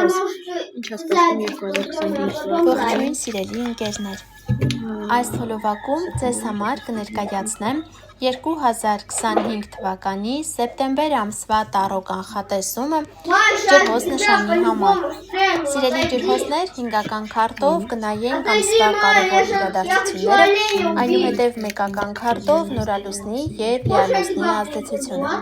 Ինչ ասպասում 2025 Ողջույն սիրելի ընկերներ, այս հոլովակում ձեզ համար կներկայացնեմ 2025 թվականի սեպտեմբեր ամսվա տարրո կանխատեսումը ջրհոս նշանի համար։ Սիրելի ջրհոսներ, հինգական քարտով կնայենք ամսվա կարևոր իրադարձությունները, այնուհետև մեկական քարտով նորալուսնի և լիալուսնի ազդեցությունը։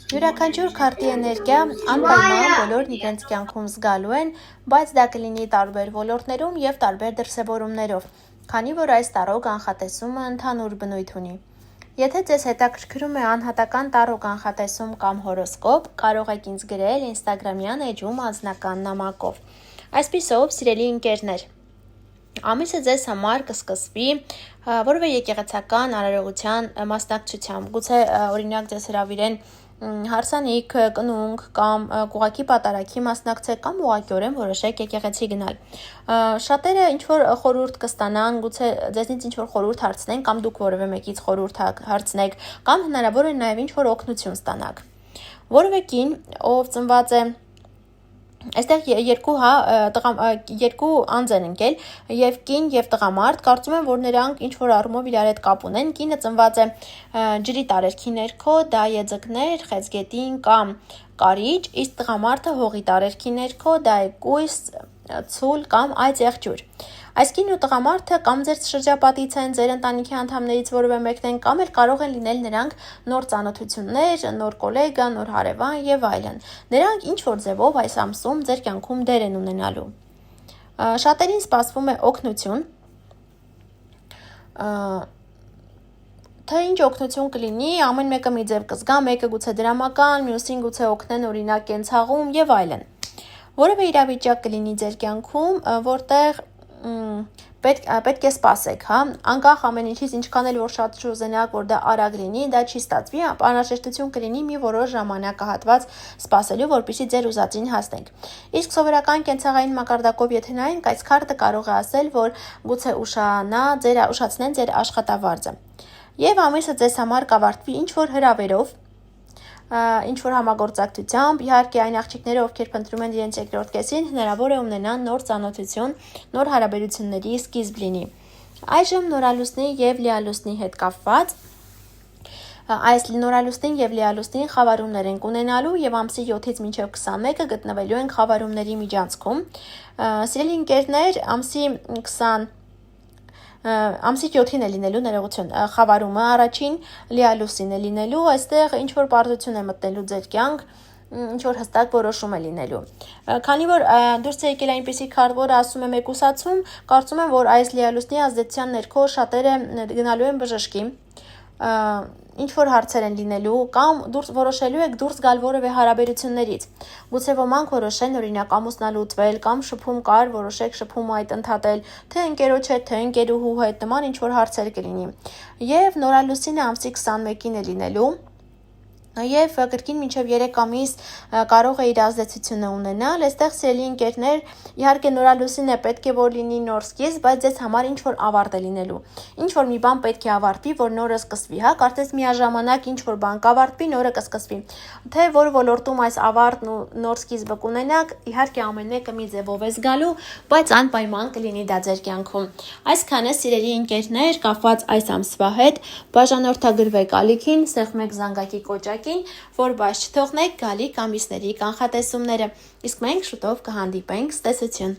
Յուրաքանչյուր քարտի էներգիա անպայման բոլորն իրենց կյանքում զգալու են, բայց դա կլինի տարբեր ոլորտներում և տարբեր դրսևորումներով, քանի որ այս տարրո կանխատեսումը ընդհանուր բնույթ ունի։ Եթե ձեզ հետաքրքրում է անհատական տարրո կանխատեսում կամ հորոսկոպ, կարող եք ինձ գրել Instagram-յան էջում անձնական նամակով։ Այսպիսով, սիրելի ընկերներ, ամիսը ձեզ համար կսկսվի որևէ եկեղեցական արարողության մասնակցությամբ, գուցե օրինակ ձեզ հրավիրեն հարսանիք, կնունկ կամ կուղակի պատարագի մասնակցեք կամ ուղղակիորեն որոշեք եկեղեցի գնալ։ Շատերը ինչ-որ խորհուրդ կստանան, գուցե ձեզնից ինչ-որ խորհուրդ հարցնեն կամ դուք որևէ մեկից խորհուրդ հարցնեք կամ հնարավոր է նաև ինչ-որ օգնություն ստանաք։ Որևէ կին, ով ծնված է Այստեղ երկու անձ են ընկել, եւ կին եւ տղամարդ, կարծում եմ, որ նրանք ինչ-որ առումով իրար հետ կապ ունեն։ Կինը ծնված է ջրի տարերքի ներքո, դա է ձկներ, խեցգետին կամ կարիճ, իսկ տղամարդը հողի տարերքի ներքո, դա է կույս, ցուլ կամ այծ եղջյուր։ Այս կինն ու տղամարդը կամ ձեր շրջապատից են, ձեր ընտանիքի անդամներից որևէ մեկն են, կամ էլ կարող են լինել նրանք նոր ծանոթություններ, նոր գոլեգա, նոր հարևան եւ այլն։ Նրանք ինչ-որ ձևով այս ամսում ձեր կյանքում դեր են ունենալու։ Շատերին սպասվում է օգնություն, թե ինչ օգնություն կլինի, ամեն մեկը մի ձև կզգա, մեկը գուցե դրամական, մյուսին գուցե օգնեն օրինակ կենցաղում եւ այլն։ Որևէ իրավիճակ կլինի ձեր կյանքում, որտեղ պետք է սպասեք, հա, անկախ ամեն ինչից, ինչքան էլ որ շատ չուզենաք, որ դա արագ լինի, դա չի ստացվի, անհրաժեշտություն կլինի մի որոշ ժամանակահատված սպասելու, որպեսզի ձեր ուզածին հասնեք։ Իսկ սովորական կենցաղային մակարդակով եթե նայենք, այս քարտը կարող է ասել, որ գուցե ուշացնեն ձեր աշխատավարձը։ Եվ ամիսը ձեզ համար կավարտվի ինչ-որ հրավերով, ինչ-որ համագործակցությամբ, իհարկե այն աղջիկները, ովքեր փնտրում են իրենց երկրորդ կեսին, հնարավոր է ունենան նոր ծանոթություն, նոր հարաբերությունների սկիզբ լինի։ Այժմ նորալուսնի եւ լիալուսնի հետ կապված այս նորալուսնին եւ լիալուսնին խավարումներ ենք ունենալու եւ ամսի 7-ից մինչեւ 21-ը գտնվելու ենք խավարումների միջանցքում։ Սիրելի ընկերներ, ամսի 7-ին է լինելու ներողություն, խավարումը առաջին լիալուսին է լինելու, այստեղ ինչ-որ պարզություն է մտնելու ձեր կյանք, ինչ-որ հստակ որոշում է լինելու։ Քանի որ դուրս է եկել այնպիսի քարտ, որը ասում է մեկուսացում, կարծում եմ, որ այս լիալուսնի ազդեցության ներքո շատերը գնալու են բժշկի, ինչ-որ հարցեր են լինելու կամ որոշելու եք դուրս գալ որևէ հարաբերություններից։ Գուցե ոմանք որոշեն օրինակ ամուսնալուծվել կամ շփում կար, որոշեք շփումը այդ ընդհատել, թե ընկերոջ հետ, թե ընկերուհու հետ, նման ինչ-որ հարցեր կլինի։ Եվ նորալուսինը ամսի 21-ին է լինելու։ Եվ կրկին մինչև 3 ամիս կարող է իր ազդեցությունը ունենալ, այստեղ սիրելի ընկերներ, իհարկե նորալուսինը պետք է որ լինի նոր սկիզբ, բայց ձեզ համար ինչ-որ ավարտ է լինելու։ Ինչ-որ մի բան պետք է ավարտվի, որ նորը սկսվի, հա, կարծես միաժամանակ ինչ-որ բան կավարտվի, նորը կսկսվի։ Թե որ ոլորտում այս ավարտն ու նոր սկիզբը կունենաք, իհարկե ամեն մեկը մի ձևով է զգալու, բայց անպայման կլինի դա ձեր կյանքում։ Այսքանը սիրելի ընկերներ, կապված այս ամսվա հետ, բաժանորդագրվեք ալիքին, սեղմեք զանգակի կոճակին, որ բաց չթողնեք գալիք ամիսների կանխատեսումները, իսկ մենք շուտով կհանդիպենք, ցտեսություն։